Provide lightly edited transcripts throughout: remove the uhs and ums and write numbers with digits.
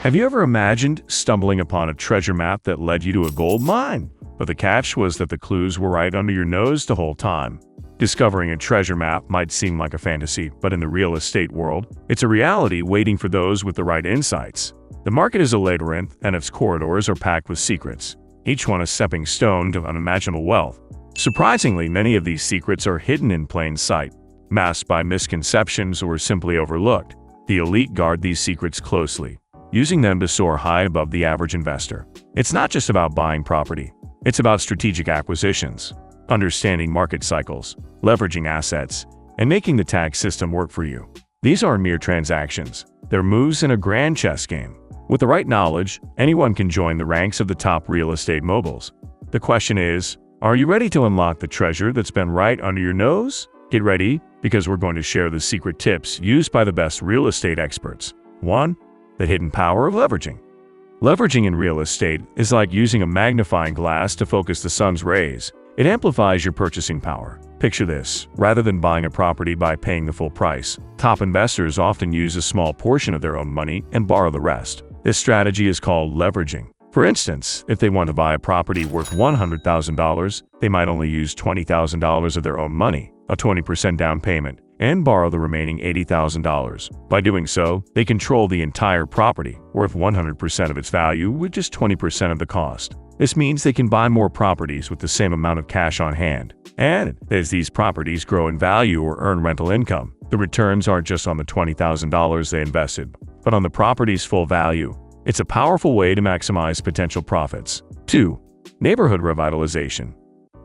Have you ever imagined stumbling upon a treasure map that led you to a gold mine? But the catch was that the clues were right under your nose the whole time. Discovering a treasure map might seem like a fantasy, but in the real estate world, it's a reality waiting for those with the right insights. The market is a labyrinth, and its corridors are packed with secrets, each one a stepping stone to unimaginable wealth. Surprisingly, many of these secrets are hidden in plain sight, masked by misconceptions or simply overlooked. The elite guard these secrets closely, using them to soar high above the average investor. It's not just about buying property. It's about strategic acquisitions, understanding market cycles, leveraging assets, and making the tax system work for you. These aren't mere transactions. They're moves in a grand chess game. With the right knowledge, anyone can join the ranks of the top real estate moguls. The question is, are you ready to unlock the treasure that's been right under your nose? Get ready, because we're going to share the secret tips used by the best real estate experts. 1. The hidden power of leveraging. Leveraging in real estate is like using a magnifying glass to focus the sun's rays. It amplifies your purchasing power. Picture this: rather than buying a property by paying the full price, top investors often use a small portion of their own money and borrow the rest. This strategy is called leveraging. For instance, if they want to buy a property worth $100,000, they might only use $20,000 of their own money, a 20% down payment, and borrow the remaining $80,000. By doing so, they control the entire property, worth 100% of its value with just 20% of the cost. This means they can buy more properties with the same amount of cash on hand. And as these properties grow in value or earn rental income, the returns aren't just on the $20,000 they invested, but on the property's full value. It's a powerful way to maximize potential profits. 2. Neighborhood revitalization.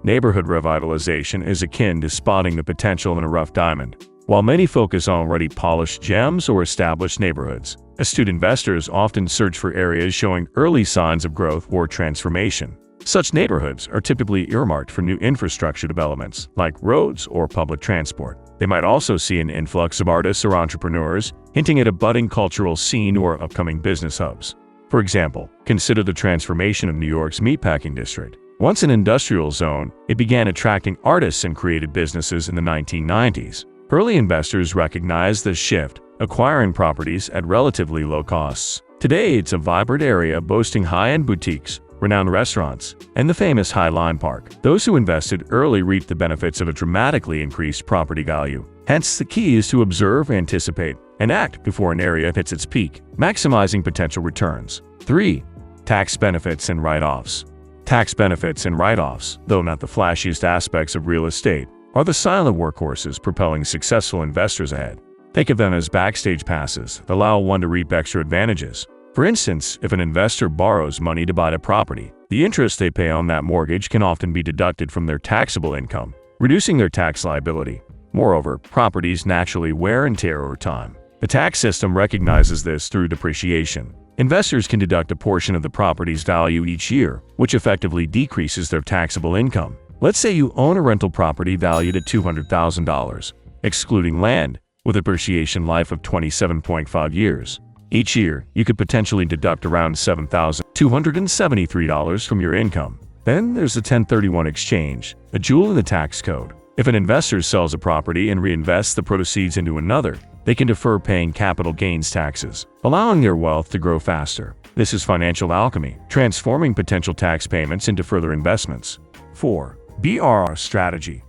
Neighborhood revitalization is akin to spotting the potential in a rough diamond. While many focus on already polished gems or established neighborhoods, astute investors often search for areas showing early signs of growth or transformation. Such neighborhoods are typically earmarked for new infrastructure developments, like roads or public transport. They might also see an influx of artists or entrepreneurs, hinting at a budding cultural scene or upcoming business hubs. For example, consider the transformation of New York's meatpacking district. Once an industrial zone, it began attracting artists and creative businesses in the 1990s. Early investors recognized this shift, acquiring properties at relatively low costs. Today, it's a vibrant area boasting high-end boutiques, renowned restaurants, and the famous High Line Park. Those who invested early reaped the benefits of a dramatically increased property value. Hence, the key is to observe, anticipate, and act before an area hits its peak, maximizing potential returns. 3. Tax benefits and write-offs. Tax benefits and write-offs, though not the flashiest aspects of real estate, are the silent workhorses propelling successful investors ahead. Think of them as backstage passes that allow one to reap extra advantages. For instance, if an investor borrows money to buy a property, the interest they pay on that mortgage can often be deducted from their taxable income, reducing their tax liability. Moreover, properties naturally wear and tear over time. The tax system recognizes this through depreciation. Investors can deduct a portion of the property's value each year, which effectively decreases their taxable income. Let's say you own a rental property valued at $200,000, excluding land, with a depreciation life of 27.5 years. Each year, you could potentially deduct around $7,273 from your income. Then there's the 1031 exchange, a jewel in the tax code. If an investor sells a property and reinvests the proceeds into another, they can defer paying capital gains taxes, allowing their wealth to grow faster. This is financial alchemy, transforming potential tax payments into further investments. 4. BRR strategy.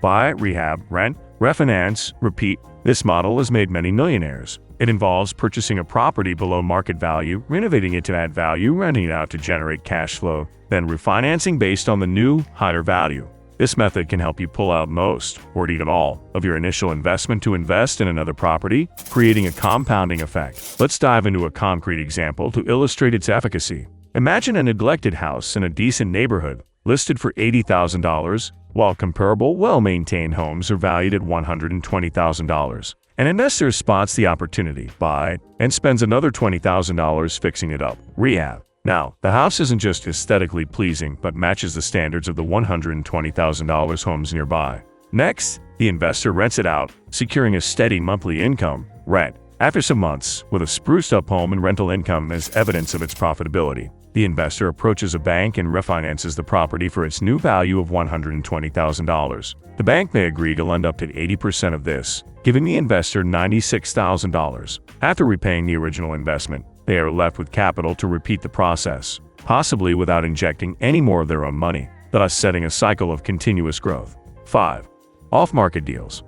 Buy, rehab, rent, refinance, repeat. This model has made many millionaires. It involves purchasing a property below market value, renovating it to add value, renting it out to generate cash flow, then refinancing based on the new, higher value. This method can help you pull out most, or even all, of your initial investment to invest in another property, creating a compounding effect. Let's dive into a concrete example to illustrate its efficacy. Imagine a neglected house in a decent neighborhood, listed for $80,000, while comparable, well-maintained homes are valued at $120,000. An investor spots the opportunity, buys, and spends another $20,000 fixing it up. Rehab. Now, the house isn't just aesthetically pleasing, but matches the standards of the $120,000 homes nearby. Next, the investor rents it out, securing a steady monthly income, rent. After some months, with a spruced-up home and rental income as evidence of its profitability, the investor approaches a bank and refinances the property for its new value of $120,000. The bank may agree to lend up to 80% of this, giving the investor $96,000. After repaying the original investment, they are left with capital to repeat the process, possibly without injecting any more of their own money, thus setting a cycle of continuous growth. 5. Off-market deals.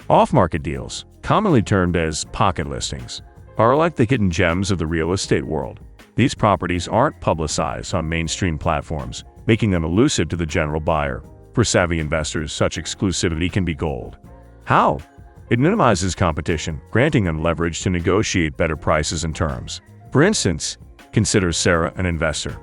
Off-market deals, commonly termed as pocket listings, are like the hidden gems of the real estate world. These properties aren't publicized on mainstream platforms, making them elusive to the general buyer. For savvy investors, such exclusivity can be gold. How? It minimizes competition, granting them leverage to negotiate better prices and terms. For instance, consider Sarah an investor.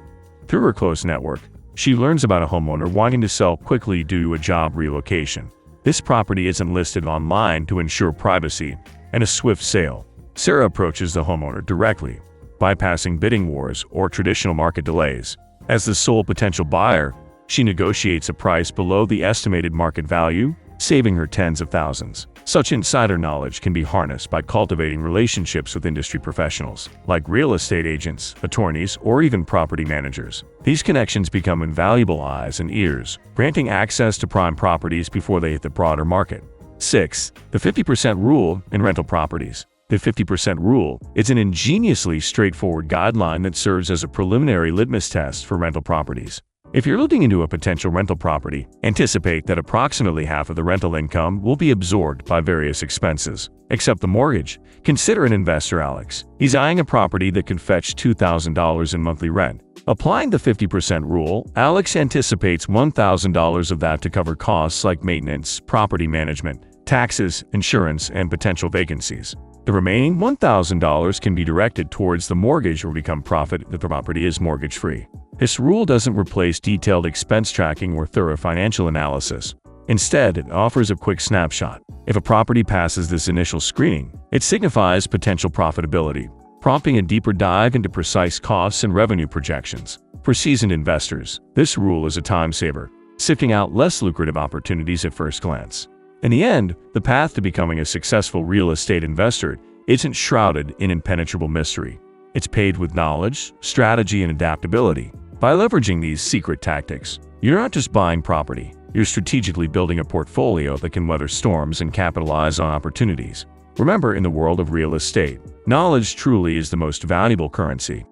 Through her close network, she learns about a homeowner wanting to sell quickly due to a job relocation. This property isn't listed online to ensure privacy and a swift sale. Sarah approaches the homeowner directly, bypassing bidding wars or traditional market delays. As the sole potential buyer, she negotiates a price below the estimated market value, saving her tens of thousands. Such insider knowledge can be harnessed by cultivating relationships with industry professionals, like real estate agents, attorneys, or even property managers. These connections become invaluable eyes and ears, granting access to prime properties before they hit the broader market. 6. The 50% rule in rental properties. The 50% rule is an ingeniously straightforward guideline that serves as a preliminary litmus test for rental properties. If you're looking into a potential rental property, anticipate that approximately half of the rental income will be absorbed by various expenses. Except the mortgage. Consider an investor, Alex. He's eyeing a property that can fetch $2,000 in monthly rent. Applying the 50% rule, Alex anticipates $1,000 of that to cover costs like maintenance, property management, taxes, insurance, and potential vacancies. The remaining $1,000 can be directed towards the mortgage or become profit if the property is mortgage-free. This rule doesn't replace detailed expense tracking or thorough financial analysis. Instead, it offers a quick snapshot. If a property passes this initial screening, it signifies potential profitability, prompting a deeper dive into precise costs and revenue projections. For seasoned investors, this rule is a time saver, sifting out less lucrative opportunities at first glance. In the end, the path to becoming a successful real estate investor isn't shrouded in impenetrable mystery. It's paved with knowledge, strategy, and adaptability. By leveraging these secret tactics, you're not just buying property, you're strategically building a portfolio that can weather storms and capitalize on opportunities. Remember, in the world of real estate, knowledge truly is the most valuable currency.